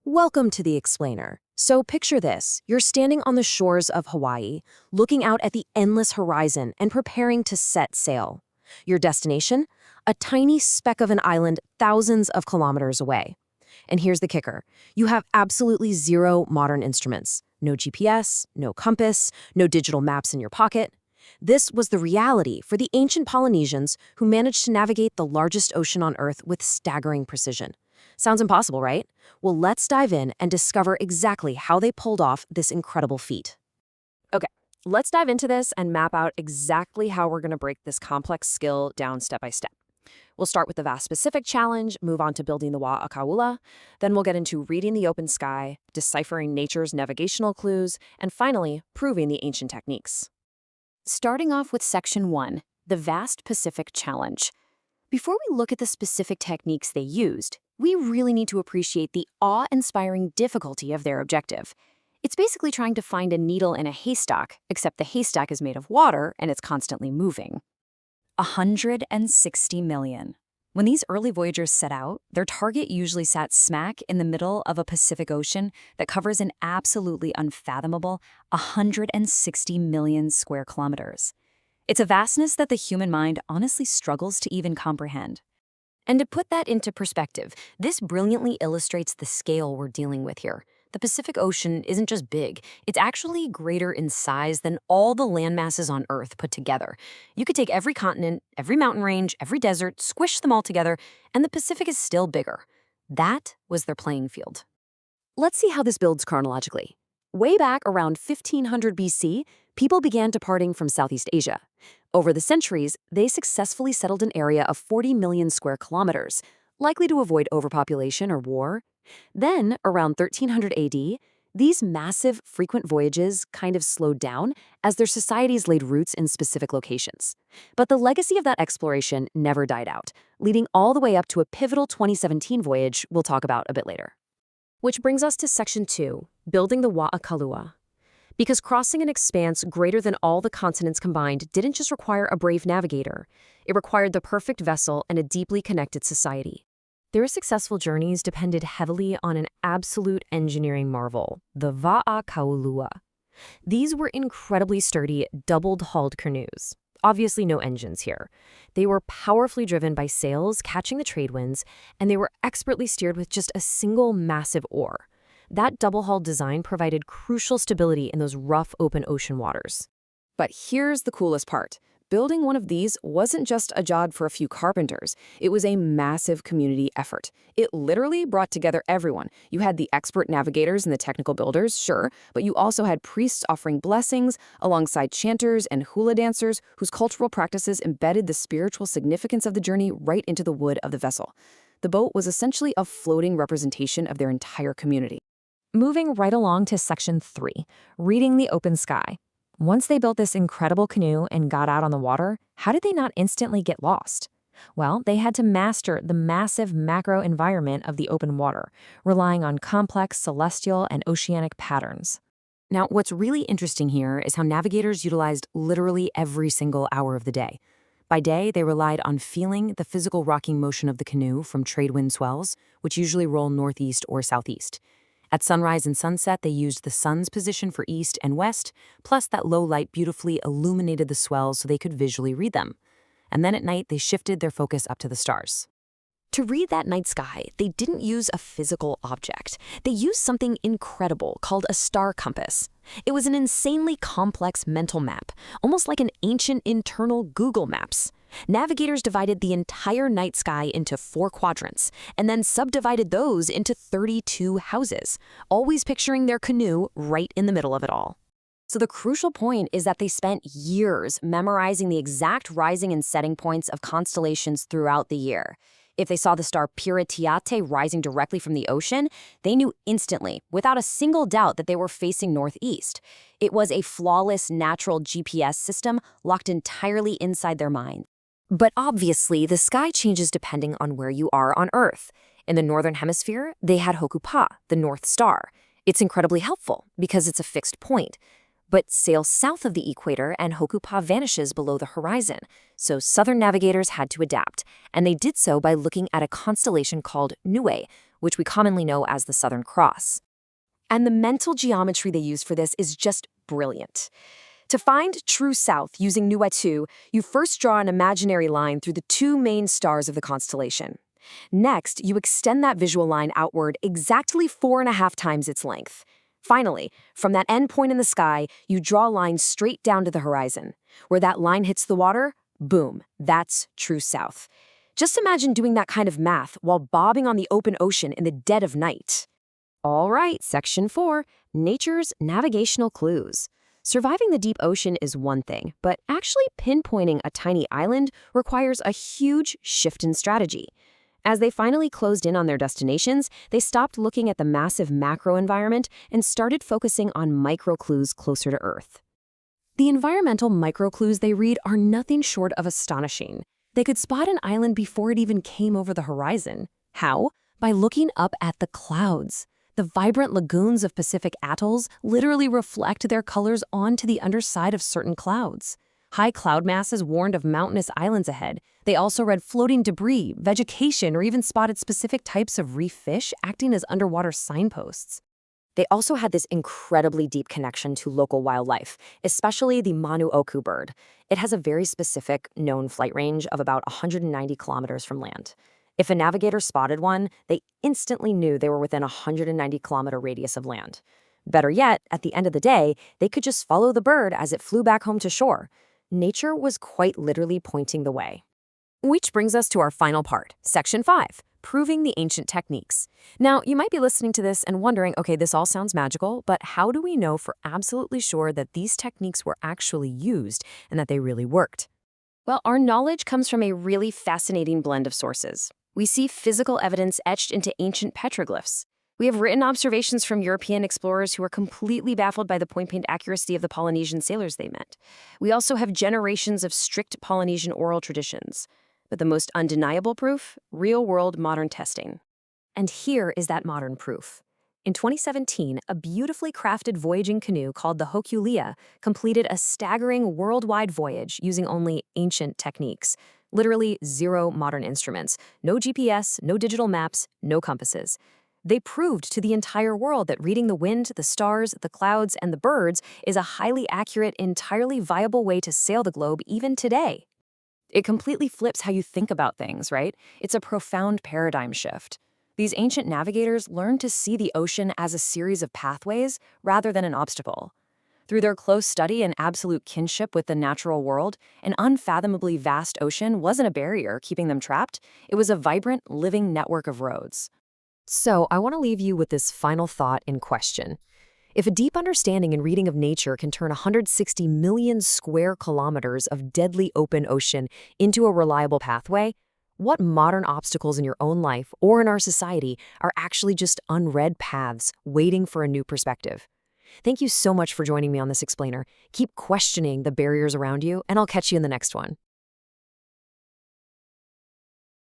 Welcome to the Explainer. So picture this. You're standing on the shores of Hawaii, looking out at the endless horizon and preparing to set sail. Your destination? A tiny speck of an island thousands of kilometers away. And here's the kicker. You have absolutely zero modern instruments. No GPS, no compass, no digital maps in your pocket. This was the reality for the ancient Polynesians who managed to navigate the largest ocean on Earth with staggering precision. Sounds impossible, right? Well, let's dive in and discover exactly how they pulled off this incredible feat. Okay, let's dive into this and map out exactly how we're going to break this complex skill down step by step. We'll start with the vast Pacific challenge, move on to building the wā then we'll get into reading the open sky, deciphering nature's navigational clues, and finally, proving the ancient techniques. Starting off with Section 1, the vast Pacific challenge. Before we look at the specific techniques they used, we really need to appreciate the awe-inspiring difficulty of their objective. It's basically trying to find a needle in a haystack, except the haystack is made of water and it's constantly moving. 160 million. When these early voyagers set out, their target usually sat smack in the middle of a Pacific Ocean that covers an absolutely unfathomable 160 million square kilometers. It's a vastness that the human mind honestly struggles to even comprehend. And to put that into perspective, this brilliantly illustrates the scale we're dealing with here. The Pacific Ocean isn't just big, it's actually greater in size than all the land masses on Earth put together. You could take every continent, every mountain range, every desert, squish them all together, and the Pacific is still bigger. That was their playing field. Let's see how this builds chronologically. Way back around 1500 BC, people began departing from Southeast Asia. Over the centuries, they successfully settled an area of 40 million square kilometers, likely to avoid overpopulation or war. Then, around 1300 AD, these massive, frequent voyages kind of slowed down as their societies laid roots in specific locations. But the legacy of that exploration never died out, leading all the way up to a pivotal 2017 voyage we'll talk about a bit later. Which brings us to Section 2, building the wā. Because crossing an expanse greater than all the continents combined didn't just require a brave navigator, it required the perfect vessel and a deeply connected society. Their successful journeys depended heavily on an absolute engineering marvel, the wā. These were incredibly sturdy, double-hulled canoes. Obviously no engines here. They were powerfully driven by sails catching the trade winds, and they were expertly steered with just a single massive oar. That double-hull design provided crucial stability in those rough, open ocean waters. But here's the coolest part. Building one of these wasn't just a job for a few carpenters. It was a massive community effort. It literally brought together everyone. You had the expert navigators and the technical builders, sure, but you also had priests offering blessings alongside chanters and hula dancers whose cultural practices embedded the spiritual significance of the journey right into the wood of the vessel. The boat was essentially a floating representation of their entire community. Moving right along to Section 3, reading the open sky. Once they built this incredible canoe and got out on the water, how did they not instantly get lost? Well, they had to master the massive macro environment of the open water, relying on complex celestial and oceanic patterns. Now, what's really interesting here is how navigators utilized literally every single hour of the day. By day, they relied on feeling the physical rocking motion of the canoe from trade wind swells, which usually roll northeast or southeast. At sunrise and sunset, they used the sun's position for east and west, plus that low light beautifully illuminated the swells so they could visually read them. And then at night, they shifted their focus up to the stars. To read that night sky, they didn't use a physical object. They used something incredible called a star compass. It was an insanely complex mental map, almost like an ancient internal Google Maps. Navigators divided the entire night sky into 4 quadrants, and then subdivided those into 32 houses, always picturing their canoe right in the middle of it all. So the crucial point is that they spent years memorizing the exact rising and setting points of constellations throughout the year. If they saw the star Piailuk rising directly from the ocean, they knew instantly, without a single doubt, that they were facing northeast. It was a flawless natural GPS system locked entirely inside their mind. But obviously, the sky changes depending on where you are on Earth. In the northern hemisphere, they had Hokupa, the North Star. It's incredibly helpful because it's a fixed point. But sail south of the equator and Hokupa vanishes below the horizon. So southern navigators had to adapt, and they did so by looking at a constellation called Niue, which we commonly know as the Southern Cross. And the mental geometry they use for this is just brilliant. To find true south using Nuetu, you first draw an imaginary line through the two main stars of the constellation. Next, you extend that visual line outward exactly 4.5 times its length. Finally, from that end point in the sky, you draw a line straight down to the horizon. Where that line hits the water, boom, that's true south. Just imagine doing that kind of math while bobbing on the open ocean in the dead of night. All right, Section 4, Nature's Navigational Clues. Surviving the deep ocean is one thing, but actually pinpointing a tiny island requires a huge shift in strategy. As they finally closed in on their destinations, they stopped looking at the massive macro environment and started focusing on micro clues closer to Earth. The environmental micro clues they read are nothing short of astonishing. They could spot an island before it even came over the horizon. How? By looking up at the clouds. The vibrant lagoons of Pacific atolls literally reflect their colors onto the underside of certain clouds. High cloud masses warned of mountainous islands ahead. They also read floating debris, vegetation, or even spotted specific types of reef fish acting as underwater signposts. They also had this incredibly deep connection to local wildlife, especially the Manuoku bird. It has a very specific, known flight range of about 190 kilometers from land. If a navigator spotted one, they instantly knew they were within a 190-kilometer radius of land. Better yet, at the end of the day, they could just follow the bird as it flew back home to shore. Nature was quite literally pointing the way. Which brings us to our final part, Section 5, Proving the Ancient Techniques. Now, you might be listening to this and wondering, okay, this all sounds magical, but how do we know for absolutely sure that these techniques were actually used and that they really worked? Well, our knowledge comes from a really fascinating blend of sources. We see physical evidence etched into ancient petroglyphs. We have written observations from European explorers who are completely baffled by the point-blank accuracy of the Polynesian sailors they met. We also have generations of strict Polynesian oral traditions. But the most undeniable proof? Real-world modern testing. And here is that modern proof. In 2017, a beautifully crafted voyaging canoe called the Hokulia completed a staggering worldwide voyage using only ancient techniques. Literally 0 modern instruments, no GPS, no digital maps, no compasses. They proved to the entire world that reading the wind, the stars, the clouds, and the birds is a highly accurate, entirely viable way to sail the globe even today. It completely flips how you think about things, right? It's a profound paradigm shift. These ancient navigators learned to see the ocean as a series of pathways rather than an obstacle. Through their close study and absolute kinship with the natural world, an unfathomably vast ocean wasn't a barrier keeping them trapped. It was a vibrant, living network of roads. So I want to leave you with this final thought in question. If a deep understanding and reading of nature can turn 160 million square kilometers of deadly open ocean into a reliable pathway, what modern obstacles in your own life or in our society are actually just unread paths waiting for a new perspective? Thank you so much for joining me on this explainer. Keep questioning the barriers around you, and I'll catch you in the next one.